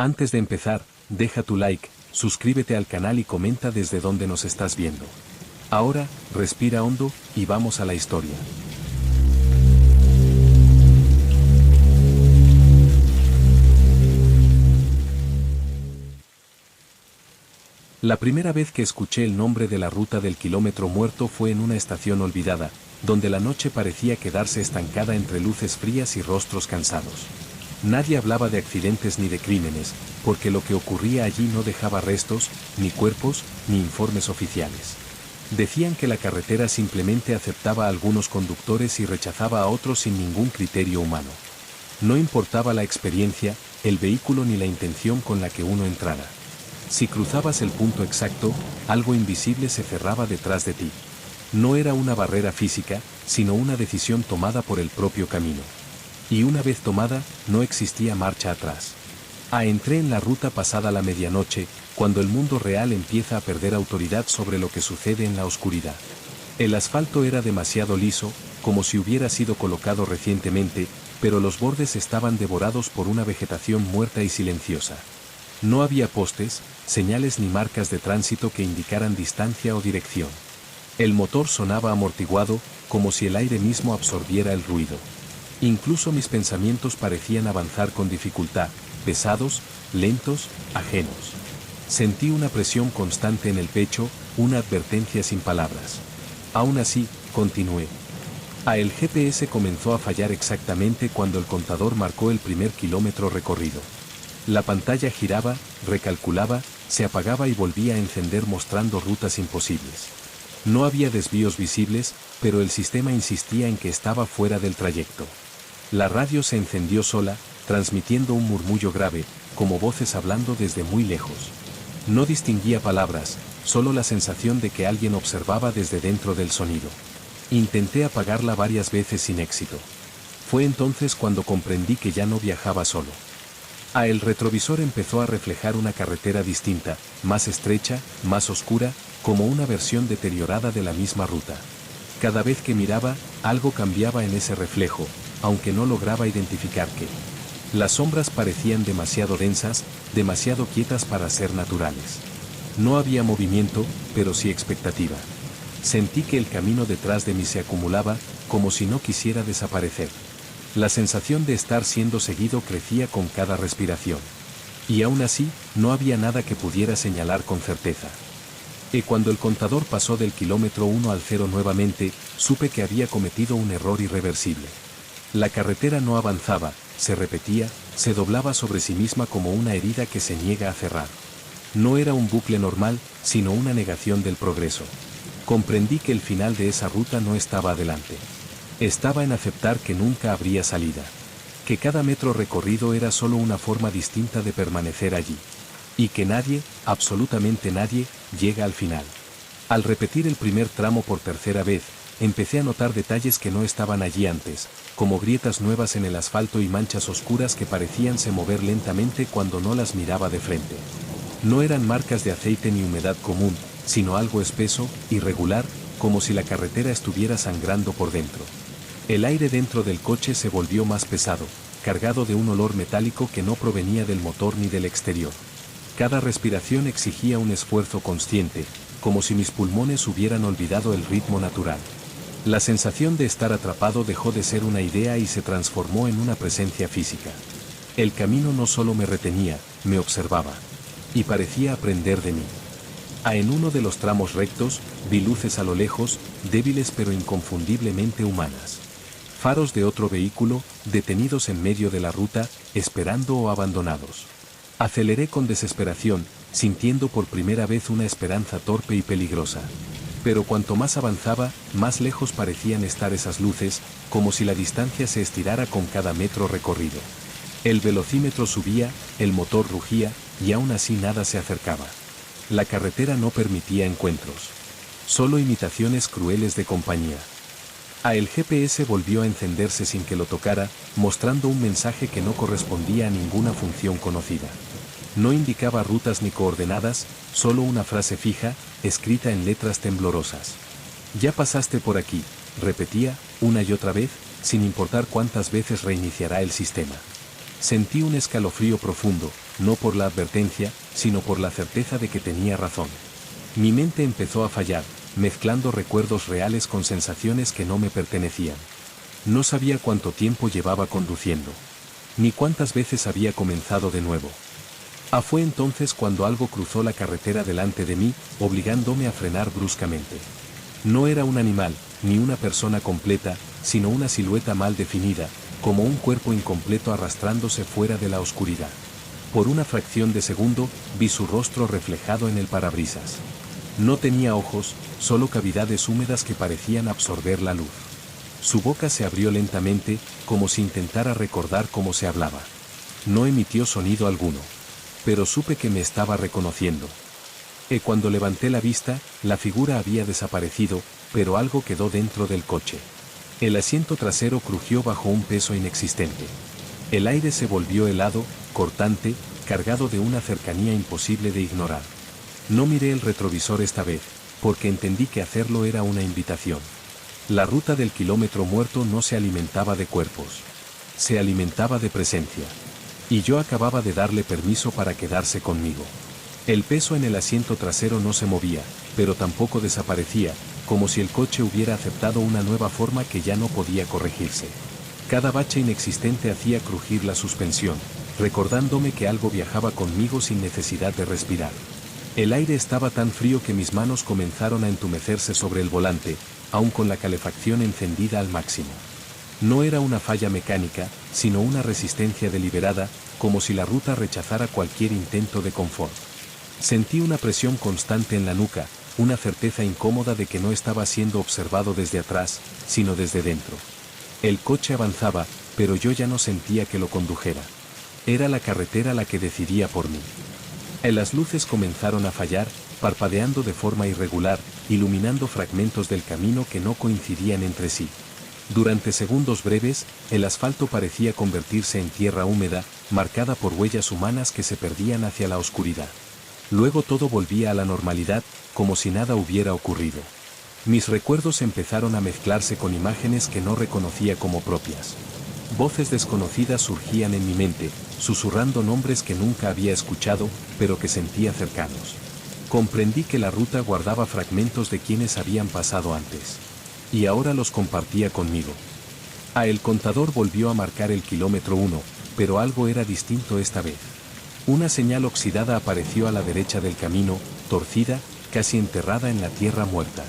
Antes de empezar, deja tu like, suscríbete al canal y comenta desde dónde nos estás viendo. Ahora, respira hondo, y vamos a la historia. La primera vez que escuché el nombre de la ruta del kilómetro muerto fue en una estación olvidada, donde la noche parecía quedarse estancada entre luces frías y rostros cansados. Nadie hablaba de accidentes ni de crímenes, porque lo que ocurría allí no dejaba restos, ni cuerpos, ni informes oficiales. Decían que la carretera simplemente aceptaba a algunos conductores y rechazaba a otros sin ningún criterio humano. No importaba la experiencia, el vehículo ni la intención con la que uno entrara. Si cruzabas el punto exacto, algo invisible se cerraba detrás de ti. No era una barrera física, sino una decisión tomada por el propio camino. Y una vez tomada, no existía marcha atrás. Entré en la ruta pasada la medianoche, cuando el mundo real empieza a perder autoridad sobre lo que sucede en la oscuridad. El asfalto era demasiado liso, como si hubiera sido colocado recientemente, pero los bordes estaban devorados por una vegetación muerta y silenciosa. No había postes, señales ni marcas de tránsito que indicaran distancia o dirección. El motor sonaba amortiguado, como si el aire mismo absorbiera el ruido. Incluso mis pensamientos parecían avanzar con dificultad, pesados, lentos, ajenos. Sentí una presión constante en el pecho, una advertencia sin palabras. Aún así, continué. El GPS comenzó a fallar exactamente cuando el contador marcó el primer kilómetro recorrido. La pantalla giraba, recalculaba, se apagaba y volvía a encender mostrando rutas imposibles. No había desvíos visibles, pero el sistema insistía en que estaba fuera del trayecto. La radio se encendió sola, transmitiendo un murmullo grave, como voces hablando desde muy lejos. No distinguía palabras, solo la sensación de que alguien observaba desde dentro del sonido. Intenté apagarla varias veces sin éxito. Fue entonces cuando comprendí que ya no viajaba solo. El retrovisor empezó a reflejar una carretera distinta, más estrecha, más oscura, como una versión deteriorada de la misma ruta. Cada vez que miraba, algo cambiaba en ese reflejo, aunque no lograba identificar qué. Las sombras parecían demasiado densas, demasiado quietas para ser naturales. No había movimiento, pero sí expectativa. Sentí que el camino detrás de mí se acumulaba, como si no quisiera desaparecer. La sensación de estar siendo seguido crecía con cada respiración. Y aún así, no había nada que pudiera señalar con certeza. Y cuando el contador pasó del kilómetro 1 al 0 nuevamente, supe que había cometido un error irreversible. La carretera no avanzaba, se repetía, se doblaba sobre sí misma como una herida que se niega a cerrar. No era un bucle normal, sino una negación del progreso. Comprendí que el final de esa ruta no estaba adelante. Estaba en aceptar que nunca habría salida. Que cada metro recorrido era solo una forma distinta de permanecer allí. Y que nadie, absolutamente nadie, llega al final. Al repetir el primer tramo por tercera vez, empecé a notar detalles que no estaban allí antes, como grietas nuevas en el asfalto y manchas oscuras que parecían se mover lentamente cuando no las miraba de frente. No eran marcas de aceite ni humedad común, sino algo espeso, irregular, como si la carretera estuviera sangrando por dentro. El aire dentro del coche se volvió más pesado, cargado de un olor metálico que no provenía del motor ni del exterior. Cada respiración exigía un esfuerzo consciente, como si mis pulmones hubieran olvidado el ritmo natural. La sensación de estar atrapado dejó de ser una idea y se transformó en una presencia física. El camino no solo me retenía, me observaba. Y parecía aprender de mí. En uno de los tramos rectos, vi luces a lo lejos, débiles pero inconfundiblemente humanas. Faros de otro vehículo, detenidos en medio de la ruta, esperando o abandonados. Aceleré con desesperación, sintiendo por primera vez una esperanza torpe y peligrosa. Pero cuanto más avanzaba, más lejos parecían estar esas luces, como si la distancia se estirara con cada metro recorrido. El velocímetro subía, el motor rugía, y aún así nada se acercaba. La carretera no permitía encuentros. Solo imitaciones crueles de compañía. El GPS volvió a encenderse sin que lo tocara, mostrando un mensaje que no correspondía a ninguna función conocida. No indicaba rutas ni coordenadas, solo una frase fija, escrita en letras temblorosas. Ya pasaste por aquí, repetía, una y otra vez, sin importar cuántas veces reiniciará el sistema. Sentí un escalofrío profundo, no por la advertencia, sino por la certeza de que tenía razón. Mi mente empezó a fallar, mezclando recuerdos reales con sensaciones que no me pertenecían. No sabía cuánto tiempo llevaba conduciendo, ni cuántas veces había comenzado de nuevo. Fue entonces cuando algo cruzó la carretera delante de mí, obligándome a frenar bruscamente. No era un animal, ni una persona completa, sino una silueta mal definida, como un cuerpo incompleto arrastrándose fuera de la oscuridad. Por una fracción de segundo, vi su rostro reflejado en el parabrisas. No tenía ojos, solo cavidades húmedas que parecían absorber la luz. Su boca se abrió lentamente, como si intentara recordar cómo se hablaba. No emitió sonido alguno. Pero supe que me estaba reconociendo. Cuando levanté la vista, la figura había desaparecido, pero algo quedó dentro del coche. El asiento trasero crujió bajo un peso inexistente. El aire se volvió helado, cortante, cargado de una cercanía imposible de ignorar. No miré el retrovisor esta vez, porque entendí que hacerlo era una invitación. La ruta del kilómetro muerto no se alimentaba de cuerpos. Se alimentaba de presencia. Y yo acababa de darle permiso para quedarse conmigo. El peso en el asiento trasero no se movía, pero tampoco desaparecía, como si el coche hubiera aceptado una nueva forma que ya no podía corregirse. Cada bache inexistente hacía crujir la suspensión, recordándome que algo viajaba conmigo sin necesidad de respirar. El aire estaba tan frío que mis manos comenzaron a entumecerse sobre el volante, aun con la calefacción encendida al máximo. No era una falla mecánica, sino una resistencia deliberada, como si la ruta rechazara cualquier intento de confort. Sentí una presión constante en la nuca, una certeza incómoda de que no estaba siendo observado desde atrás, sino desde dentro. El coche avanzaba, pero yo ya no sentía que lo condujera. Era la carretera la que decidía por mí. Las luces comenzaron a fallar, parpadeando de forma irregular, iluminando fragmentos del camino que no coincidían entre sí. Durante segundos breves, el asfalto parecía convertirse en tierra húmeda, marcada por huellas humanas que se perdían hacia la oscuridad. Luego todo volvía a la normalidad, como si nada hubiera ocurrido. Mis recuerdos empezaron a mezclarse con imágenes que no reconocía como propias. Voces desconocidas surgían en mi mente, susurrando nombres que nunca había escuchado, pero que sentía cercanos. Comprendí que la ruta guardaba fragmentos de quienes habían pasado antes. Y ahora los compartía conmigo. El contador volvió a marcar el kilómetro 1, pero algo era distinto esta vez. Una señal oxidada apareció a la derecha del camino, torcida, casi enterrada en la tierra muerta.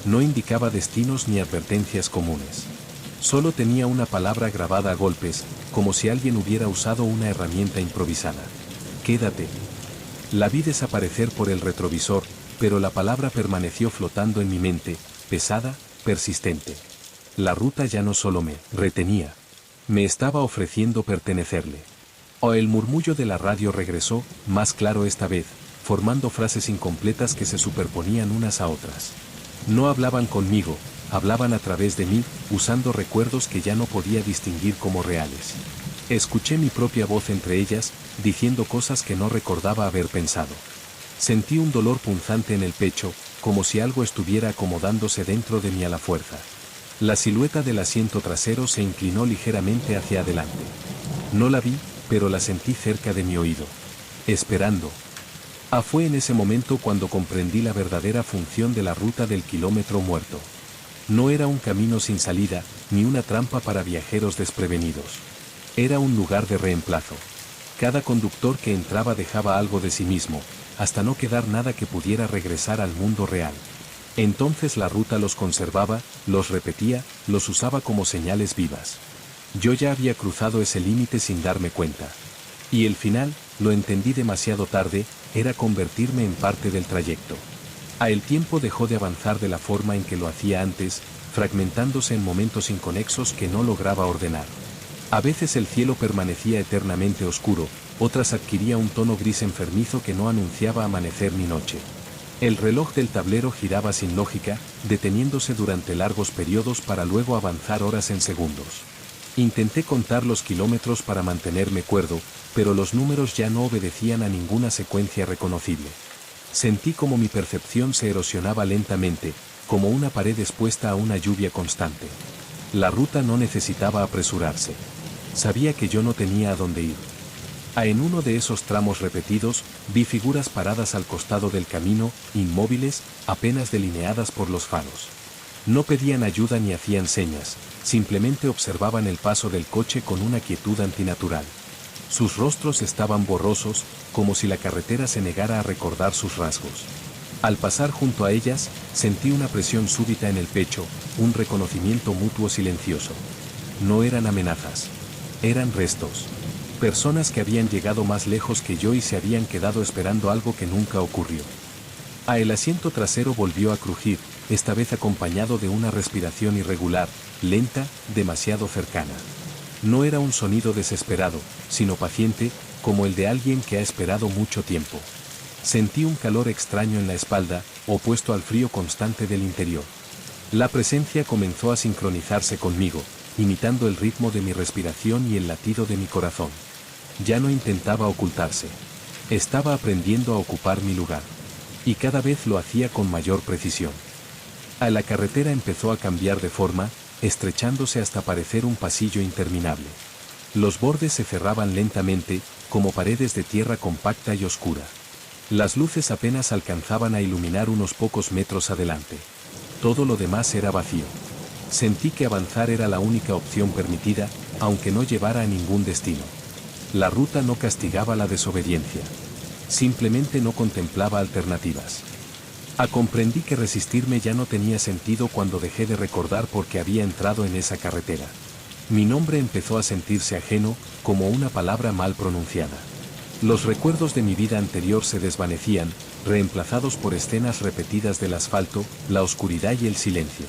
No indicaba destinos ni advertencias comunes. Solo tenía una palabra grabada a golpes, como si alguien hubiera usado una herramienta improvisada. Quédate. La vi desaparecer por el retrovisor, pero la palabra permaneció flotando en mi mente, pesada, persistente. La ruta ya no solo me retenía. Me estaba ofreciendo pertenecerle. El murmullo de la radio regresó, más claro esta vez, formando frases incompletas que se superponían unas a otras. No hablaban conmigo, hablaban a través de mí, usando recuerdos que ya no podía distinguir como reales. Escuché mi propia voz entre ellas, diciendo cosas que no recordaba haber pensado. Sentí un dolor punzante en el pecho, como si algo estuviera acomodándose dentro de mí a la fuerza. La silueta del asiento trasero se inclinó ligeramente hacia adelante. No la vi, pero la sentí cerca de mi oído. Esperando. Fue en ese momento cuando comprendí la verdadera función de la ruta del kilómetro muerto. No era un camino sin salida, ni una trampa para viajeros desprevenidos. Era un lugar de reemplazo. Cada conductor que entraba dejaba algo de sí mismo, hasta no quedar nada que pudiera regresar al mundo real. Entonces la ruta los conservaba, los repetía, los usaba como señales vivas. Yo ya había cruzado ese límite sin darme cuenta. Y el final, lo entendí demasiado tarde, era convertirme en parte del trayecto. El tiempo dejó de avanzar de la forma en que lo hacía antes, fragmentándose en momentos inconexos que no lograba ordenar. A veces el cielo permanecía eternamente oscuro, otras adquiría un tono gris enfermizo que no anunciaba amanecer ni noche. El reloj del tablero giraba sin lógica, deteniéndose durante largos periodos para luego avanzar horas en segundos. Intenté contar los kilómetros para mantenerme cuerdo, pero los números ya no obedecían a ninguna secuencia reconocible. Sentí como mi percepción se erosionaba lentamente, como una pared expuesta a una lluvia constante. La ruta no necesitaba apresurarse. Sabía que yo no tenía a dónde ir. En uno de esos tramos repetidos, vi figuras paradas al costado del camino, inmóviles, apenas delineadas por los faros. No pedían ayuda ni hacían señas, simplemente observaban el paso del coche con una quietud antinatural. Sus rostros estaban borrosos, como si la carretera se negara a recordar sus rasgos. Al pasar junto a ellas, sentí una presión súbita en el pecho, un reconocimiento mutuo silencioso. No eran amenazas. Eran restos. Personas que habían llegado más lejos que yo y se habían quedado esperando algo que nunca ocurrió. El asiento trasero volvió a crujir, esta vez acompañado de una respiración irregular, lenta, demasiado cercana. No era un sonido desesperado, sino paciente, como el de alguien que ha esperado mucho tiempo. Sentí un calor extraño en la espalda, opuesto al frío constante del interior. La presencia comenzó a sincronizarse conmigo, imitando el ritmo de mi respiración y el latido de mi corazón. Ya no intentaba ocultarse. Estaba aprendiendo a ocupar mi lugar. Y cada vez lo hacía con mayor precisión. La carretera empezó a cambiar de forma, estrechándose hasta parecer un pasillo interminable. Los bordes se cerraban lentamente, como paredes de tierra compacta y oscura. Las luces apenas alcanzaban a iluminar unos pocos metros adelante. Todo lo demás era vacío. Sentí que avanzar era la única opción permitida, aunque no llevara a ningún destino. La ruta no castigaba la desobediencia. Simplemente no contemplaba alternativas. Comprendí que resistirme ya no tenía sentido cuando dejé de recordar por qué había entrado en esa carretera. Mi nombre empezó a sentirse ajeno, como una palabra mal pronunciada. Los recuerdos de mi vida anterior se desvanecían, reemplazados por escenas repetidas del asfalto, la oscuridad y el silencio.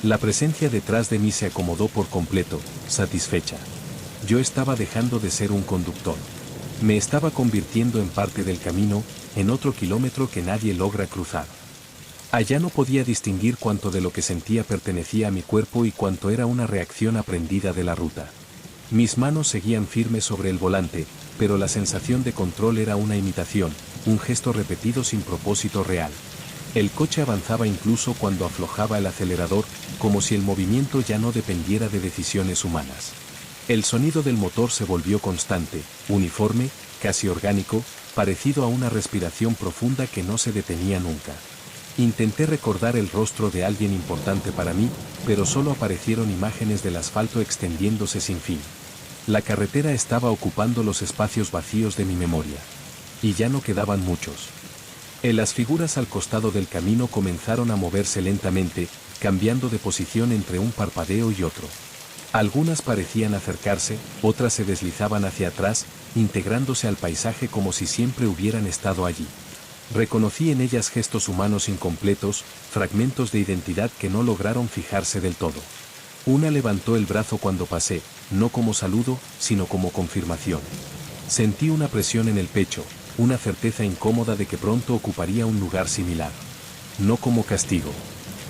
La presencia detrás de mí se acomodó por completo, satisfecha. Yo estaba dejando de ser un conductor. Me estaba convirtiendo en parte del camino, en otro kilómetro que nadie logra cruzar. Allá no podía distinguir cuánto de lo que sentía pertenecía a mi cuerpo y cuánto era una reacción aprendida de la ruta. Mis manos seguían firmes sobre el volante, pero la sensación de control era una imitación, un gesto repetido sin propósito real. El coche avanzaba incluso cuando aflojaba el acelerador, como si el movimiento ya no dependiera de decisiones humanas. El sonido del motor se volvió constante, uniforme, casi orgánico, parecido a una respiración profunda que no se detenía nunca. Intenté recordar el rostro de alguien importante para mí, pero solo aparecieron imágenes del asfalto extendiéndose sin fin. La carretera estaba ocupando los espacios vacíos de mi memoria. Y ya no quedaban muchos. Las figuras al costado del camino comenzaron a moverse lentamente, cambiando de posición entre un parpadeo y otro. Algunas parecían acercarse, otras se deslizaban hacia atrás, integrándose al paisaje como si siempre hubieran estado allí. Reconocí en ellas gestos humanos incompletos, fragmentos de identidad que no lograron fijarse del todo. Una levantó el brazo cuando pasé, no como saludo, sino como confirmación. Sentí una presión en el pecho, una certeza incómoda de que pronto ocuparía un lugar similar. No como castigo,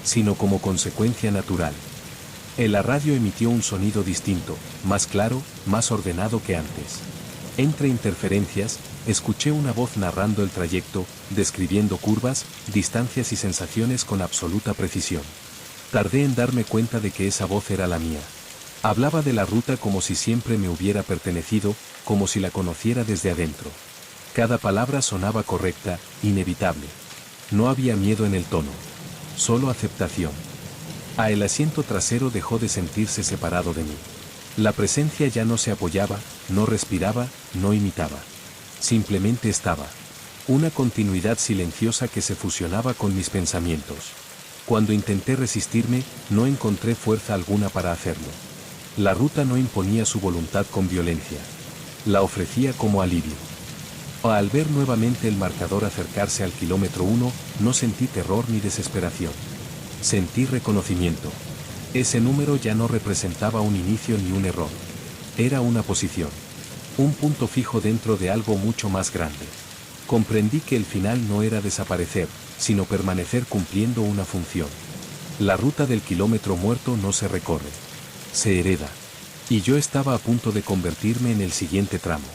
sino como consecuencia natural. La radio emitió un sonido distinto, más claro, más ordenado que antes. Entre interferencias, escuché una voz narrando el trayecto, describiendo curvas, distancias y sensaciones con absoluta precisión. Tardé en darme cuenta de que esa voz era la mía. Hablaba de la ruta como si siempre me hubiera pertenecido, como si la conociera desde adentro. Cada palabra sonaba correcta, inevitable. No había miedo en el tono. Solo aceptación. El asiento trasero dejó de sentirse separado de mí. La presencia ya no se apoyaba, no respiraba, no imitaba. Simplemente estaba. Una continuidad silenciosa que se fusionaba con mis pensamientos. Cuando intenté resistirme, no encontré fuerza alguna para hacerlo. La ruta no imponía su voluntad con violencia. La ofrecía como alivio. Al ver nuevamente el marcador acercarse al kilómetro 1, no sentí terror ni desesperación. Sentí reconocimiento. Ese número ya no representaba un inicio ni un error. Era una posición. Un punto fijo dentro de algo mucho más grande. Comprendí que el final no era desaparecer, sino permanecer cumpliendo una función. La ruta del kilómetro muerto no se recorre. Se hereda. Y yo estaba a punto de convertirme en el siguiente tramo.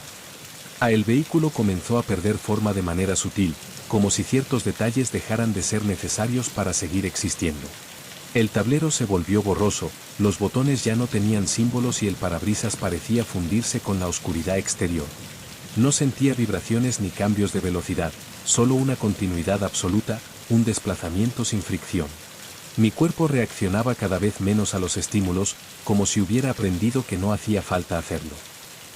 El vehículo comenzó a perder forma de manera sutil, como si ciertos detalles dejaran de ser necesarios para seguir existiendo. El tablero se volvió borroso, los botones ya no tenían símbolos y el parabrisas parecía fundirse con la oscuridad exterior. No sentía vibraciones ni cambios de velocidad, solo una continuidad absoluta, un desplazamiento sin fricción. Mi cuerpo reaccionaba cada vez menos a los estímulos, como si hubiera aprendido que no hacía falta hacerlo.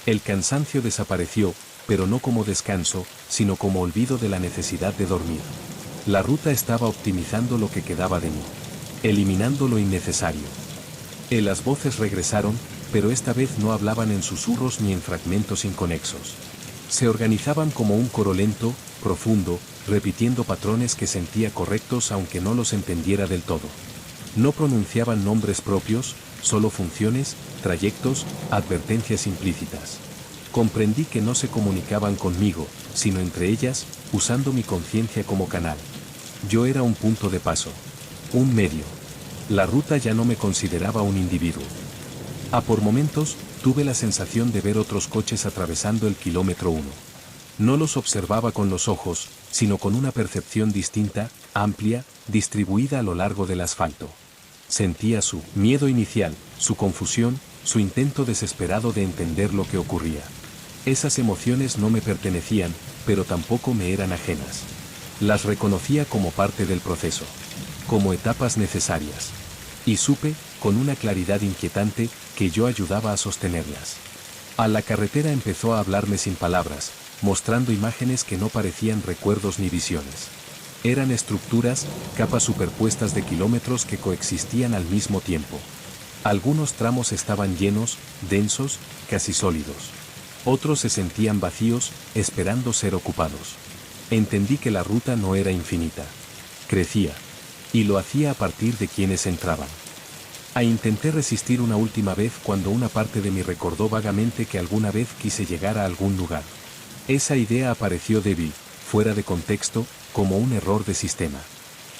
El cansancio desapareció, pero no como descanso, sino como olvido de la necesidad de dormir. La ruta estaba optimizando lo que quedaba de mí, eliminando lo innecesario. Las voces regresaron, pero esta vez no hablaban en susurros ni en fragmentos inconexos. Se organizaban como un coro lento, profundo, repitiendo patrones que sentía correctos aunque no los entendiera del todo. No pronunciaban nombres propios, solo funciones, trayectos, advertencias implícitas. Comprendí que no se comunicaban conmigo, sino entre ellas, usando mi conciencia como canal. Yo era un punto de paso, un medio. La ruta ya no me consideraba un individuo. Por momentos, tuve la sensación de ver otros coches atravesando el kilómetro 1. No los observaba con los ojos, sino con una percepción distinta, amplia, distribuida a lo largo del asfalto. Sentía su miedo inicial, su confusión, su intento desesperado de entender lo que ocurría. Esas emociones no me pertenecían, pero tampoco me eran ajenas. Las reconocía como parte del proceso, como etapas necesarias. Y supe, con una claridad inquietante, que yo ayudaba a sostenerlas. La carretera empezó a hablarme sin palabras, mostrando imágenes que no parecían recuerdos ni visiones. Eran estructuras, capas superpuestas de kilómetros que coexistían al mismo tiempo. Algunos tramos estaban llenos, densos, casi sólidos. Otros se sentían vacíos, esperando ser ocupados. Entendí que la ruta no era infinita. Crecía. Y lo hacía a partir de quienes entraban. Intenté resistir una última vez cuando una parte de mí recordó vagamente que alguna vez quise llegar a algún lugar. Esa idea apareció débil, fuera de contexto, como un error de sistema.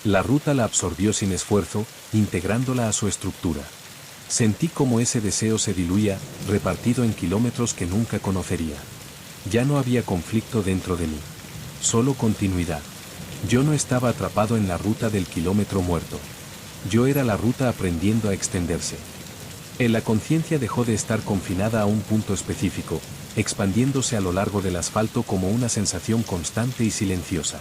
La ruta la absorbió sin esfuerzo, integrándola a su estructura. Sentí como ese deseo se diluía, repartido en kilómetros que nunca conocería. Ya no había conflicto dentro de mí. Solo continuidad. Yo no estaba atrapado en la ruta del kilómetro muerto. Yo era la ruta aprendiendo a extenderse. La conciencia dejó de estar confinada a un punto específico, expandiéndose a lo largo del asfalto como una sensación constante y silenciosa.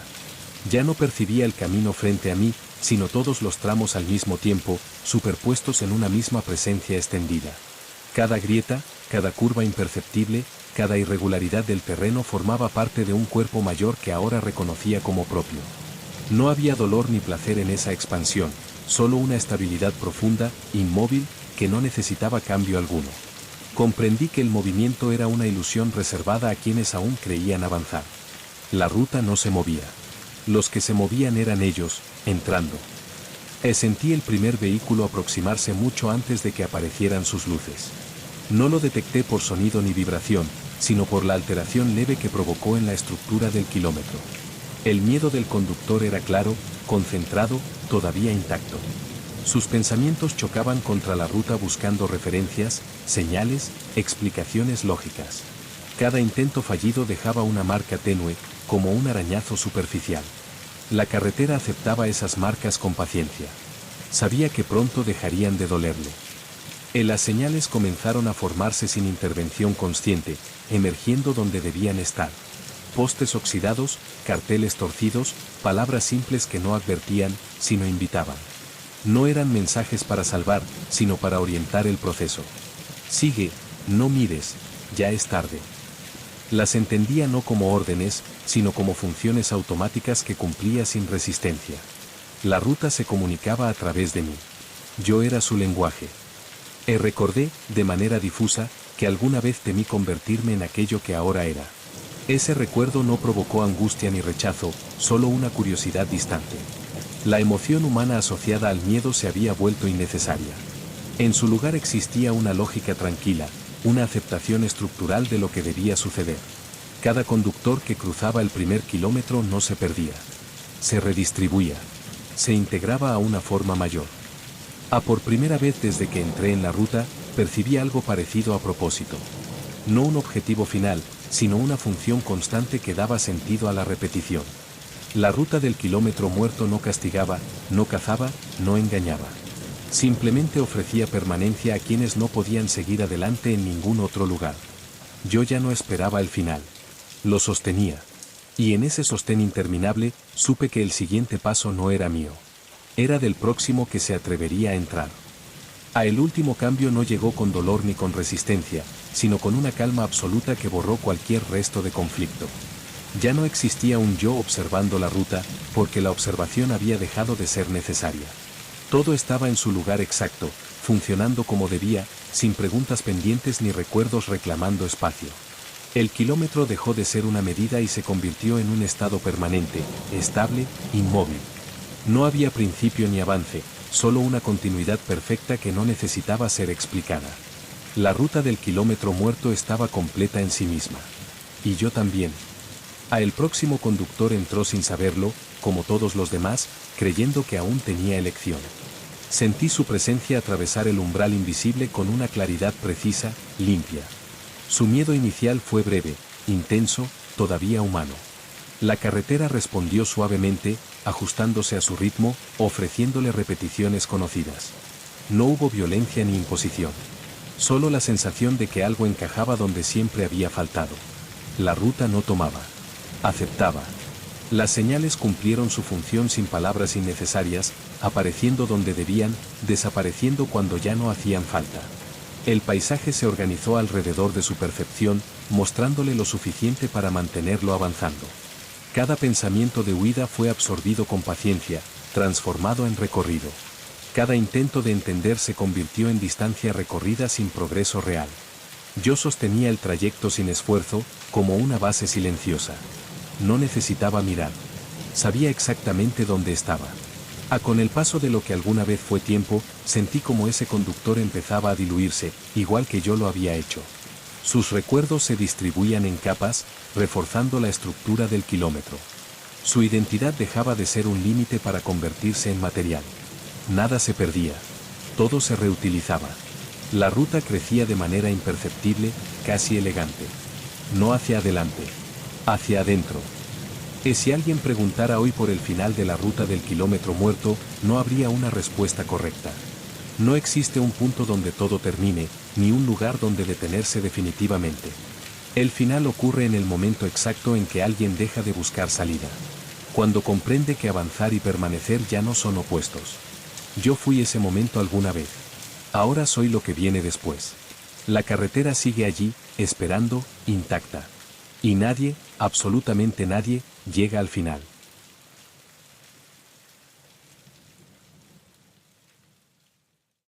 Ya no percibía el camino frente a mí, sino todos los tramos al mismo tiempo, superpuestos en una misma presencia extendida. Cada grieta, cada curva imperceptible, cada irregularidad del terreno formaba parte de un cuerpo mayor que ahora reconocía como propio. No había dolor ni placer en esa expansión, solo una estabilidad profunda, inmóvil, que no necesitaba cambio alguno. Comprendí que el movimiento era una ilusión reservada a quienes aún creían avanzar. La ruta no se movía. Los que se movían eran ellos, entrando. Sentí el primer vehículo aproximarse mucho antes de que aparecieran sus luces. No lo detecté por sonido ni vibración, sino por la alteración leve que provocó en la estructura del kilómetro. El miedo del conductor era claro, concentrado, todavía intacto. Sus pensamientos chocaban contra la ruta buscando referencias, señales, explicaciones lógicas. Cada intento fallido dejaba una marca tenue, como un arañazo superficial. La carretera aceptaba esas marcas con paciencia. Sabía que pronto dejarían de dolerle. Las señales comenzaron a formarse sin intervención consciente, emergiendo donde debían estar. Postes oxidados, carteles torcidos, palabras simples que no advertían, sino invitaban. No eran mensajes para salvar, sino para orientar el proceso. Sigue, no mires, ya es tarde. Las entendía no como órdenes, sino como funciones automáticas que cumplía sin resistencia. La ruta se comunicaba a través de mí. Yo era su lenguaje. Recordé, de manera difusa, que alguna vez temí convertirme en aquello que ahora era. Ese recuerdo no provocó angustia ni rechazo, solo una curiosidad distante. La emoción humana asociada al miedo se había vuelto innecesaria. En su lugar existía una lógica tranquila, una aceptación estructural de lo que debía suceder. Cada conductor que cruzaba el primer kilómetro no se perdía. Se redistribuía. Se integraba a una forma mayor. Por primera vez desde que entré en la ruta, percibí algo parecido a propósito. No un objetivo final, sino una función constante que daba sentido a la repetición. La ruta del kilómetro muerto no castigaba, no cazaba, no engañaba. Simplemente ofrecía permanencia a quienes no podían seguir adelante en ningún otro lugar. Yo ya no esperaba el final. Lo sostenía. Y en ese sostén interminable, supe que el siguiente paso no era mío. Era del próximo que se atrevería a entrar. El último cambio no llegó con dolor ni con resistencia, sino con una calma absoluta que borró cualquier resto de conflicto. Ya no existía un yo observando la ruta, porque la observación había dejado de ser necesaria. Todo estaba en su lugar exacto, funcionando como debía, sin preguntas pendientes ni recuerdos reclamando espacio. El kilómetro dejó de ser una medida y se convirtió en un estado permanente, estable, inmóvil. No había principio ni avance, solo una continuidad perfecta que no necesitaba ser explicada. La ruta del kilómetro muerto estaba completa en sí misma. Y yo también. El próximo conductor entró sin saberlo, como todos los demás, creyendo que aún tenía elección. Sentí su presencia atravesar el umbral invisible con una claridad precisa, limpia. Su miedo inicial fue breve, intenso, todavía humano. La carretera respondió suavemente, ajustándose a su ritmo, ofreciéndole repeticiones conocidas. No hubo violencia ni imposición. Solo la sensación de que algo encajaba donde siempre había faltado. La ruta no tomaba. Aceptaba. Las señales cumplieron su función sin palabras innecesarias, apareciendo donde debían, desapareciendo cuando ya no hacían falta. El paisaje se organizó alrededor de su percepción, mostrándole lo suficiente para mantenerlo avanzando. Cada pensamiento de huida fue absorbido con paciencia, transformado en recorrido. Cada intento de entender se convirtió en distancia recorrida sin progreso real. Yo sostenía el trayecto sin esfuerzo, como una base silenciosa. No necesitaba mirar. Sabía exactamente dónde estaba. Con el paso de lo que alguna vez fue tiempo, sentí como ese conductor empezaba a diluirse, igual que yo lo había hecho. Sus recuerdos se distribuían en capas, reforzando la estructura del kilómetro. Su identidad dejaba de ser un límite para convertirse en material. Nada se perdía. Todo se reutilizaba. La ruta crecía de manera imperceptible, casi elegante. No hacia adelante. Hacia adentro. Si alguien preguntara hoy por el final de la ruta del kilómetro muerto, no habría una respuesta correcta. No existe un punto donde todo termine, ni un lugar donde detenerse definitivamente. El final ocurre en el momento exacto en que alguien deja de buscar salida. Cuando comprende que avanzar y permanecer ya no son opuestos. Yo fui ese momento alguna vez. Ahora soy lo que viene después. La carretera sigue allí, esperando, intacta. Y nadie, absolutamente nadie, llega al final.